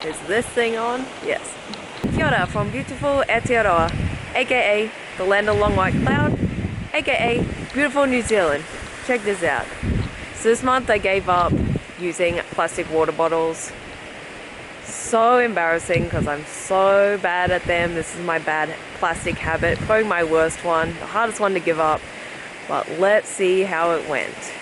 Is this thing on? Yes. Kia ora from beautiful Aotearoa, aka the land of long white cloud, aka beautiful New Zealand. Check this out. So this month I gave up using plastic water bottles. So embarrassing because I'm so bad at them. This is my bad plastic habit, probably my worst one, the hardest one to give up. But let's see how it went.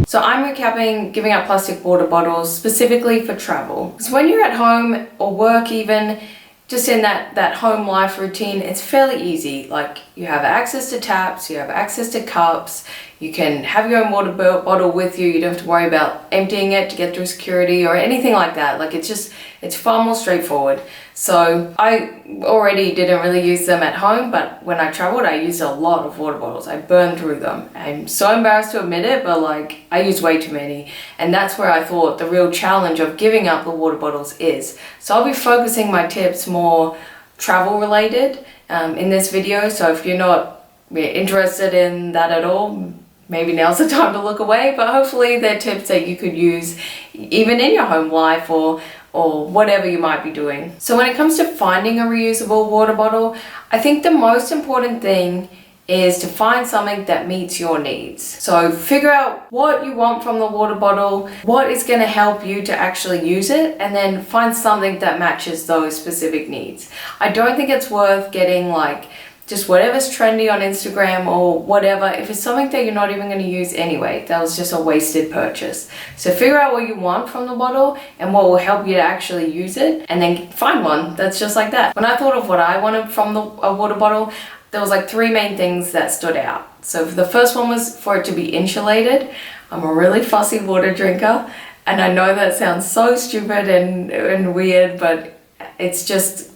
So I'm recapping giving up plastic water bottles specifically for travel. So when you're at home or work even, just in that home life routine, it's fairly easy. Like you have access to taps, you have access to cups, you can have your own water bottle with you. You don't have to worry about emptying it to get through security or anything like that. Like it's far more straightforward. So I already didn't really use them at home, but when I traveled, I used a lot of water bottles. I burned through them. I'm so embarrassed to admit it, but like I used way too many. And that's where I thought the real challenge of giving up the water bottles is. So I'll be focusing my tips more travel related in this video. So if you're not interested in that at all, maybe now's the time to look away, but hopefully they're tips that you could use even in your home life or whatever you might be doing. So when it comes to finding a reusable water bottle, I think the most important thing is to find something that meets your needs. So figure out what you want from the water bottle, what is going to help you to actually use it, and then find something that matches those specific needs. I don't think it's worth getting like just whatever's trendy on Instagram or whatever, if it's something that you're not even going to use anyway. That was just a wasted purchase. So figure out what you want from the bottle and what will help you to actually use it, and then find one that's just like that. When I thought of what I wanted from a water bottle, there was like three main things that stood out. So the first one was for it to be insulated. I'm a really fussy water drinker, and I know that sounds so stupid and weird, but it's just,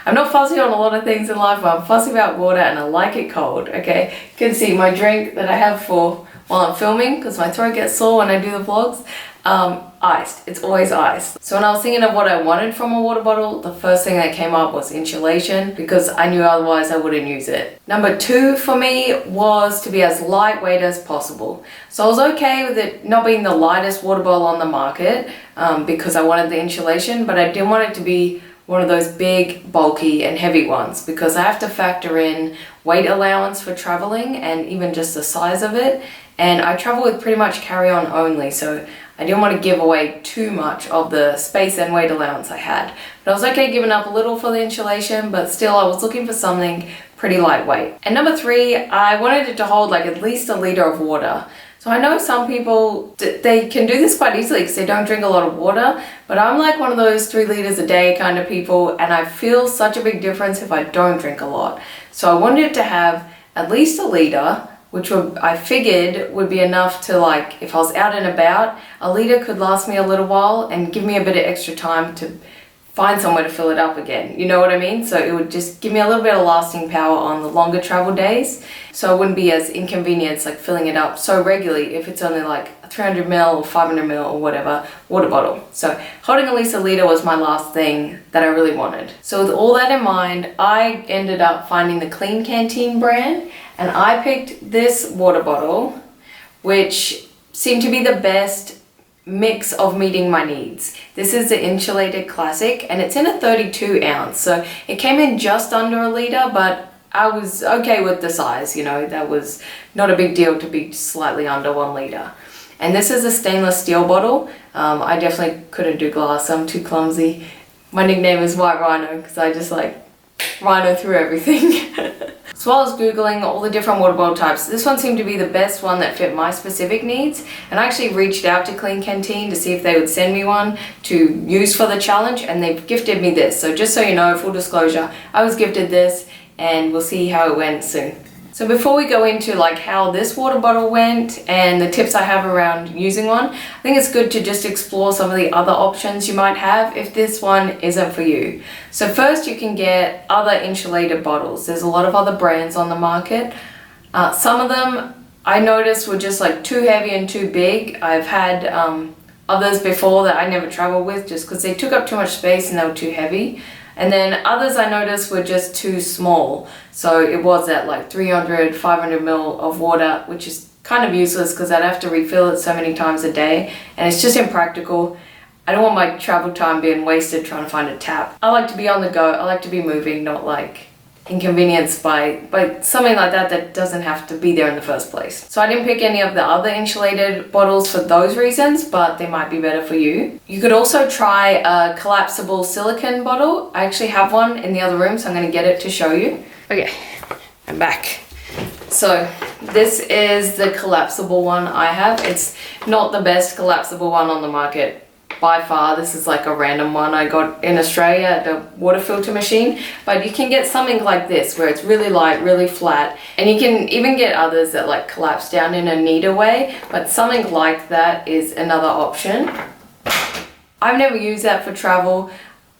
I'm not fussy on a lot of things in life, but I'm fussy about water and I like it cold, okay? You can see my drink that I have for while I'm filming, because my throat gets sore when I do the vlogs, iced. It's always iced. So when I was thinking of what I wanted from a water bottle, the first thing that came up was insulation, because I knew otherwise I wouldn't use it. Number two for me was to be as lightweight as possible. So I was okay with it not being the lightest water bottle on the market, because I wanted the insulation, but I didn't want it to be one of those big, bulky and heavy ones, because I have to factor in weight allowance for traveling and even just the size of it. And I travel with pretty much carry-on only, so I didn't want to give away too much of the space and weight allowance I had. But I was okay giving up a little for the insulation, but still I was looking for something pretty lightweight. And number three, I wanted it to hold like at least 1 liter of water. So I know some people, they can do this quite easily because they don't drink a lot of water, but I'm like one of those 3 liters a day kind of people, and I feel such a big difference if I don't drink a lot. So I wanted it to have at least 1 liter, which I figured would be enough to, like, if I was out and about, 1 liter could last me a little while and give me a bit of extra time to find somewhere to fill it up again. You know what I mean? So it would just give me a little bit of lasting power on the longer travel days. So I wouldn't be as inconvenienced like filling it up so regularly if it's only like a 300 ml or 500 ml or whatever water bottle. So holding at least 1 liter was my last thing that I really wanted. So with all that in mind, I ended up finding the Clean Canteen brand, and I picked this water bottle, which seemed to be the best mix of meeting my needs. This is the insulated classic, and it's in a 32 ounce, so it came in just under 1 liter, but I was okay with the size, you know, that was not a big deal to be slightly under 1 liter. And this is a stainless steel bottle. I definitely couldn't do glass, I'm too clumsy. My nickname is White Rhino because I just like rhino through everything. So while I was Googling all the different water bottle types, this one seemed to be the best one that fit my specific needs. And I actually reached out to Clean Canteen to see if they would send me one to use for the challenge, and they've gifted me this. So just so you know, full disclosure, I was gifted this, and we'll see how it went soon. So before we go into like how this water bottle went and the tips I have around using one, I think it's good to just explore some of the other options you might have if this one isn't for you. So first, you can get other insulated bottles. There's a lot of other brands on the market. Some of them I noticed were just like too heavy and too big. I've had others before that I never traveled with just because they took up too much space and they were too heavy. And then others I noticed were just too small. So it was at like 300, 500 ml of water, which is kind of useless because I'd have to refill it so many times a day, and it's just impractical. I don't want my travel time being wasted trying to find a tap. I like to be on the go. I like to be moving, not like inconvenienced by something like that doesn't have to be there in the first place. So I didn't pick any of the other insulated bottles for those reasons, but they might be better for you. You could also try a collapsible silicone bottle. I actually have one in the other room, so I'm going to get it to show you. Okay, I'm back. So this is the collapsible one I have. It's not the best collapsible one on the market by far. This is like a random one I got in Australia at a water filter machine, but you can get something like this where it's really light, really flat, and you can even get others that like collapse down in a neater way, but something like that is another option. I've never used that for travel.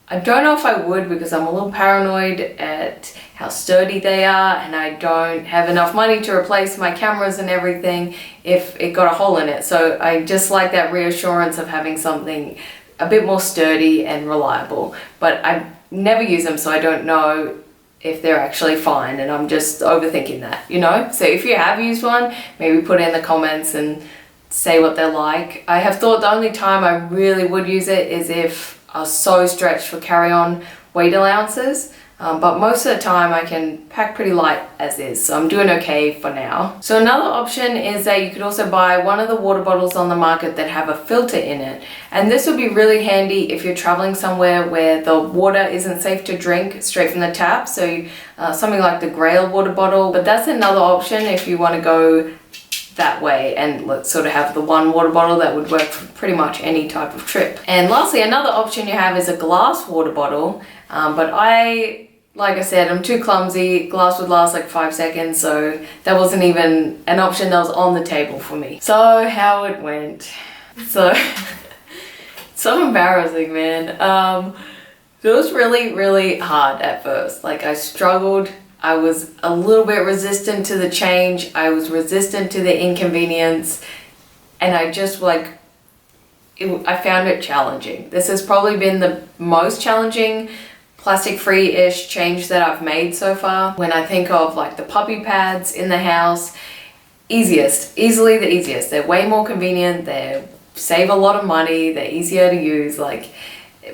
I don't know if I would because I'm a little paranoid at how sturdy they are, and I don't have enough money to replace my cameras and everything if it got a hole in it. So I just like that reassurance of having something a bit more sturdy and reliable. But I never use them, so I don't know if they're actually fine, and I'm just overthinking that, you know? So if you have used one, maybe put it in the comments and say what they're like. I have thought the only time I really would use it is if I was so stretched for carry-on weight allowances. But most of the time I can pack pretty light as is, so I'm doing okay for now. So another option is that you could also buy one of the water bottles on the market that have a filter in it. And this would be really handy if you're traveling somewhere where the water isn't safe to drink straight from the tap. So something like the Grail water bottle, but that's another option if you want to go that way and let's sort of have the one water bottle that would work for pretty much any type of trip. And lastly, another option you have is a glass water bottle, but like I said, I'm too clumsy. Glass would last like 5 seconds, so that wasn't even an option that was on the table for me. So how it went. So embarrassing, man. It was really, really hard at first. Like I struggled. I was a little bit resistant to the change. I was resistant to the inconvenience, and I just I found it challenging. This has probably been the most challenging plastic-free-ish change that I've made so far. When I think of like the puppy pads in the house, easily the easiest. They're way more convenient, they save a lot of money, they're easier to use, like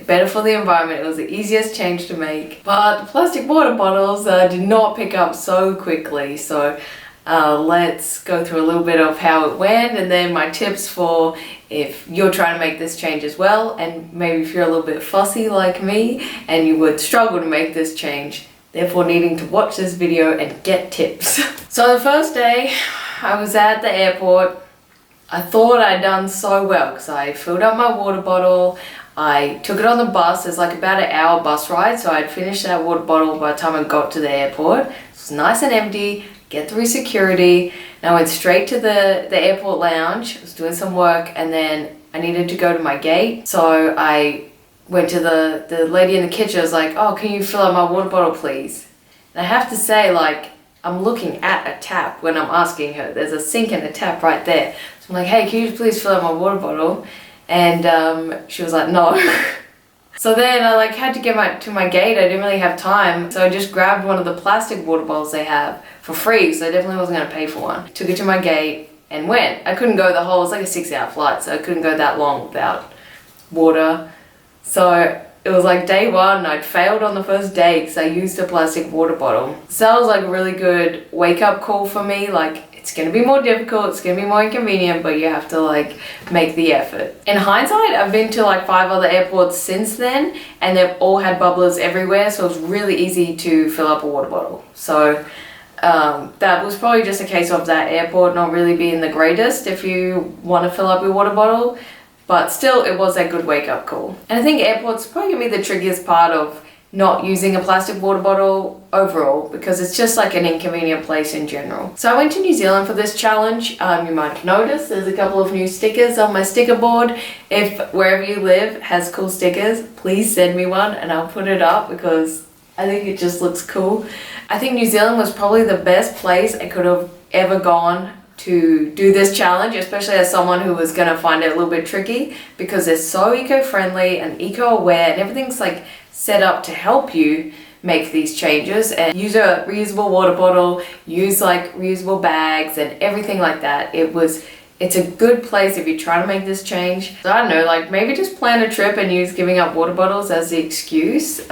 better for the environment. It was the easiest change to make. But the plastic water bottles did not pick up so quickly, so let's go through a little bit of how it went and then my tips for if you're trying to make this change as well, and maybe if you're a little bit fussy like me and you would struggle to make this change, therefore needing to watch this video and get tips. So the first day I was at the airport, I thought I'd done so well because I filled up my water bottle, I took it on the bus. There's like about an hour bus ride, so I'd finished that water bottle by the time I got to the airport. It was nice and empty, get through security, and I went straight to the airport lounge. I was doing some work, and then I needed to go to my gate. So I went to the lady in the kitchen. I was like, oh, can you fill up my water bottle, please? And I have to say, like, I'm looking at a tap when I'm asking her. There's a sink and a tap right there. So I'm like, hey, can you please fill up my water bottle? And she was like, no. So then I had to get to my gate. I didn't really have time, so I just grabbed one of the plastic water bottles they have for free, so I definitely wasn't going to pay for one. Took it to my gate and went. I couldn't go the whole, it was like a 6-hour flight, so I couldn't go that long without water. So it was like day one, I'd failed on the first day because I used a plastic water bottle. So that was like a really good wake-up call for me. Like, it's going to be more difficult, it's going to be more inconvenient, but you have to make the effort. In hindsight, I've been to 5 other airports since then, and they've all had bubblers everywhere, so it was really easy to fill up a water bottle. So that was probably just a case of that airport not really being the greatest if you want to fill up your water bottle, but still it was a good wake-up call. And I think airports probably going to be the trickiest part of not using a plastic water bottle overall, because it's just like an inconvenient place in general. So I went to New Zealand for this challenge. You might have noticed there's a couple of new stickers on my sticker board. If wherever you live has cool stickers, please send me one and I'll put it up because I think it just looks cool. I think New Zealand was probably the best place I could have ever gone to do this challenge, especially as someone who was going to find it a little bit tricky, because they're so eco-friendly and eco-aware and everything's set up to help you, make these changes and use a reusable water bottle, use like reusable bags and everything like that. It's a good place if you try to make this change. So I don't know, like maybe just plan a trip and use giving up water bottles as the excuse.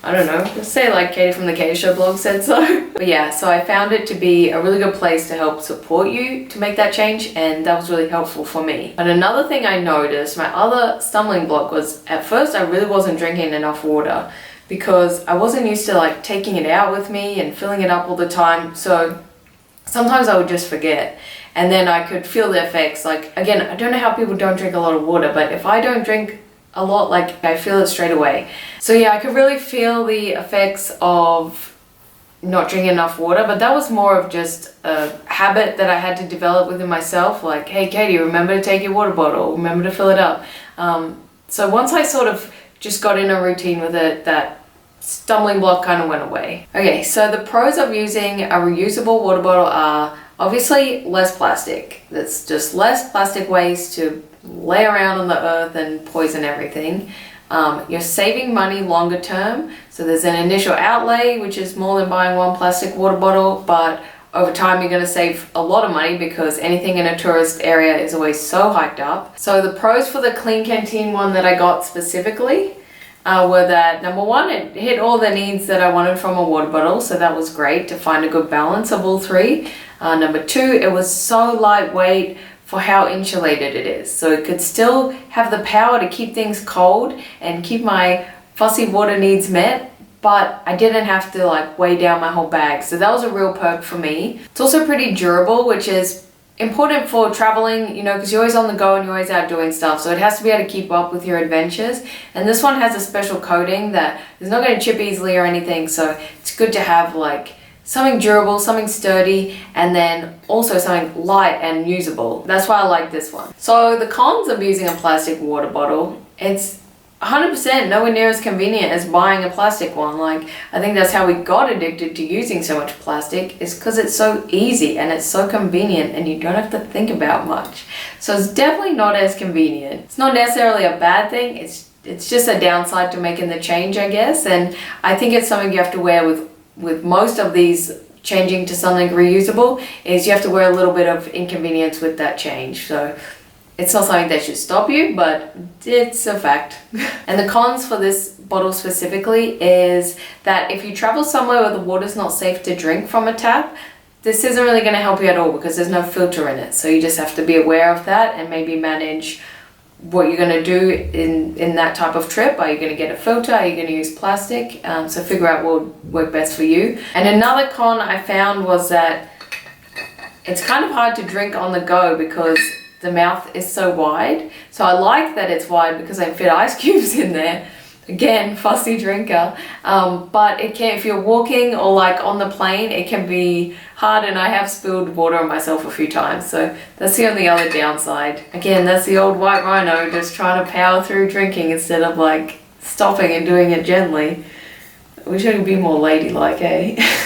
I don't know, let's say like Katie from the Katie Show blog said so. But yeah, so I found it to be a really good place to help support you to make that change, and that was really helpful for me. And another thing I noticed, my other stumbling block was at first I really wasn't drinking enough water because I wasn't used to like taking it out with me and filling it up all the time. So sometimes I would just forget. And then I could feel the effects. Like, again, I don't know how people don't drink a lot of water, but if I don't drink a lot, like I feel it straight away. So yeah, I could really feel the effects of not drinking enough water, but that was more of just a habit that I had to develop within myself. Like, hey Katie, remember to take your water bottle, remember to fill it up. So once I sort of just got in a routine with it, that stumbling block kind of went away. Okay, so the pros of using a reusable water bottle are obviously less plastic. That's just less plastic waste to lay around on the earth and poison everything. You're saving money longer term. So there's an initial outlay, which is more than buying one plastic water bottle, but over time you're going to save a lot of money because anything in a tourist area is always so hiked up. So the pros for the Clean Canteen one that I got specifically were that number one, it hit all the needs that I wanted from a water bottle, so that was great to find a good balance of all three. Number two, it was so lightweight for how insulated it is, so it could still have the power to keep things cold and keep my fussy water needs met, but I didn't have to like weigh down my whole bag, so that was a real perk for me. It's also pretty durable, which is important for traveling, you know, because you're always on the go and you're always out doing stuff, so it has to be able to keep up with your adventures. And this one has a special coating that is not going to chip easily or anything, so it's good to have like something durable, something sturdy, and then also something light and usable. That's why I like this one. So the cons of using a plastic water bottle, it's 100% nowhere near as convenient as buying a plastic one. Like, I think that's how we got addicted to using so much plastic, is because it's so easy and it's so convenient and you don't have to think about much. So it's definitely not as convenient. It's not necessarily a bad thing, it's just a downside to making the change, I guess. And I think it's something you have to wear with most of these changing to something reusable, is you have to wear a little bit of inconvenience with that change. So it's not something that should stop you, but it's a fact. And the cons for this bottle specifically is that if you travel somewhere where the water's not safe to drink from a tap, this isn't really going to help you at all because there's no filter in it. So you just have to be aware of that and maybe manage what you're going to do in that type of trip. Are you going to get a filter? Are you going to use plastic? So figure out what would work best for you. And another con I found was that it's kind of hard to drink on the go because the mouth is so wide. So I like that it's wide because I can fit ice cubes in there. Again, fussy drinker. But it can, if you're walking or like on the plane, it can be hard, and I have spilled water on myself a few times. So that's the only other downside. Again, that's the old white rhino just trying to power through drinking instead of like stopping and doing it gently. I wish I could be more ladylike, eh?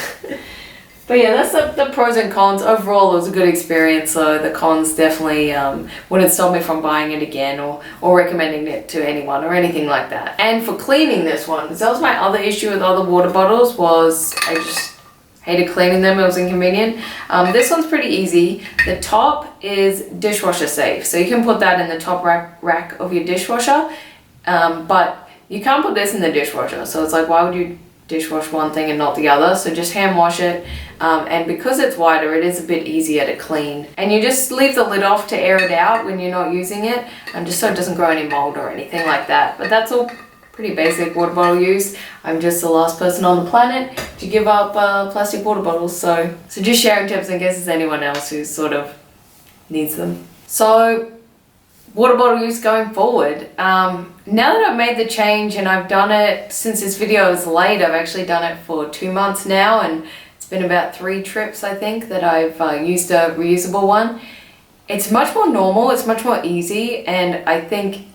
But yeah, that's the pros and cons. Overall, it was a good experience, so the cons definitely wouldn't stop me from buying it again or recommending it to anyone or anything like that. And for cleaning this one, because that was my other issue with other water bottles, was I just hated cleaning them. It was inconvenient. This one's pretty easy. The top is dishwasher safe, so you can put that in the top rack of your dishwasher, but you can't put this in the dishwasher, so it's like, why would you dishwash one thing and not the other? So just hand wash it, and because it's wider, it is a bit easier to clean. And you just leave the lid off to air it out when you're not using it, just so it doesn't grow any mold or anything like that. But that's all pretty basic water bottle use. I'm just the last person on the planet to give up plastic water bottles, so just sharing tips in case there's anyone else who sort of needs them. So water bottle use going forward. Now that I've made the change and I've done it since this video is late, I've actually done it for 2 months now, and it's been about 3 trips I think that I've used a reusable one. It's much more normal, it's much more easy, and I think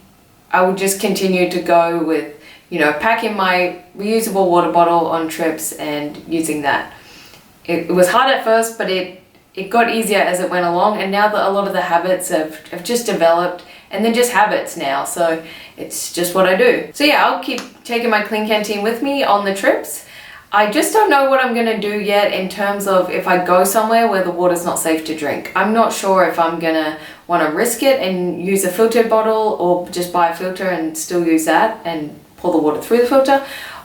I would just continue to go with, you know, packing my reusable water bottle on trips and using that. It was hard at first, but it got easier as it went along, and now that a lot of the habits have just developed, and they're just habits now, so it's just what I do. So yeah, I'll keep taking my clean canteen with me on the trips. I just don't know what I'm gonna do yet in terms of if I go somewhere where the water's not safe to drink. I'm not sure if I'm gonna wanna risk it and use a filtered bottle, or just buy a filter and still use that and pour the water through the filter,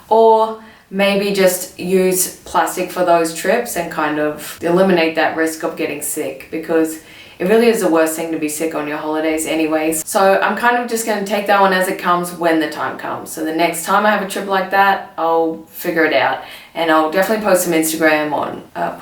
or maybe just use plastic for those trips and kind of eliminate that risk of getting sick, because it really is the worst thing to be sick on your holidays anyways. So I'm kind of just going to take that one as it comes when the time comes. So the next time I have a trip like that, I'll figure it out. And I'll definitely post some Instagrams. I'll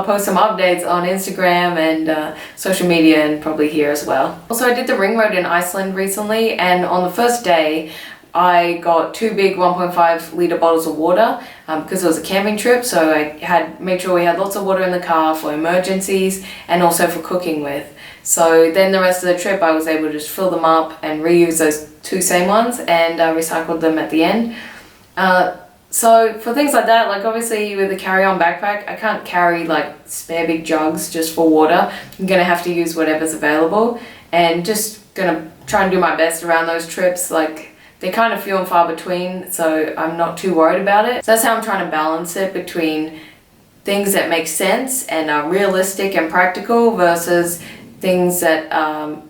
post some updates on Instagram and social media, and probably here as well. Also, I did the ring road in Iceland recently, and on the first day, I got 2 big 1.5 litre bottles of water because it was a camping trip, so I had made sure we had lots of water in the car for emergencies and also for cooking with. So then the rest of the trip I was able to just fill them up and reuse those 2 same ones, and recycled them at the end. So for things like that, like obviously with a carry-on backpack, I can't carry like spare big jugs just for water. I'm gonna have to use whatever's available, and just gonna try and do my best around those trips. Like, they're kind of few and far between, so I'm not too worried about it. So that's how I'm trying to balance it between things that make sense and are realistic and practical versus things that,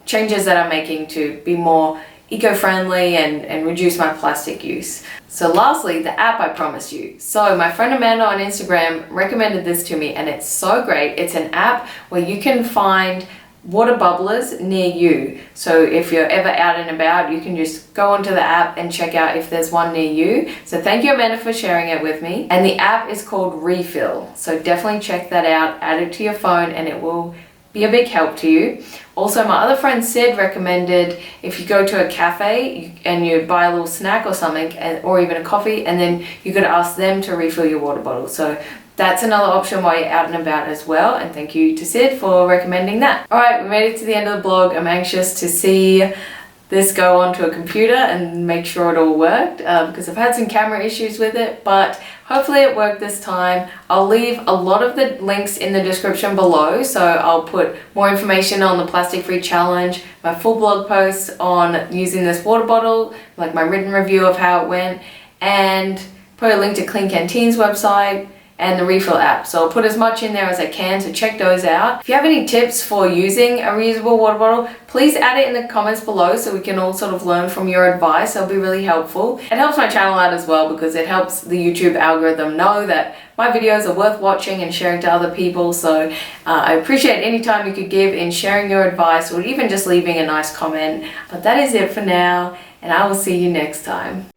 changes that I'm making to be more eco-friendly and reduce my plastic use. So lastly, the app I promised you. So my friend Amanda on Instagram recommended this to me, and it's so great. It's an app where you can find water bubblers near you. So if you're ever out and about, you can just go onto the app and check out if there's one near you. So thank you, Amanda, for sharing it with me. And the app is called Refill. So definitely check that out, add it to your phone, and it will be a big help to you. Also, my other friend Sid recommended if you go to a cafe and you buy a little snack or something, or even a coffee, and then you could ask them to refill your water bottle. So that's another option while you're out and about as well, and thank you to Sid for recommending that. Alright, we made it to the end of the blog. I'm anxious to see this go onto a computer and make sure it all worked, because I've had some camera issues with it, but hopefully it worked this time. I'll leave a lot of the links in the description below, so I'll put more information on the plastic free challenge, my full blog post on using this water bottle, like my written review of how it went, and put a link to Clean Canteen's website and the Refill app. So I'll put as much in there as I can, so check those out. If you have any tips for using a reusable water bottle, please add it in the comments below so we can all sort of learn from your advice. That'll be really helpful. It helps my channel out as well, because it helps the YouTube algorithm know that my videos are worth watching and sharing to other people. So I appreciate any time you could give in sharing your advice, or even just leaving a nice comment. But that is it for now, and I will see you next time.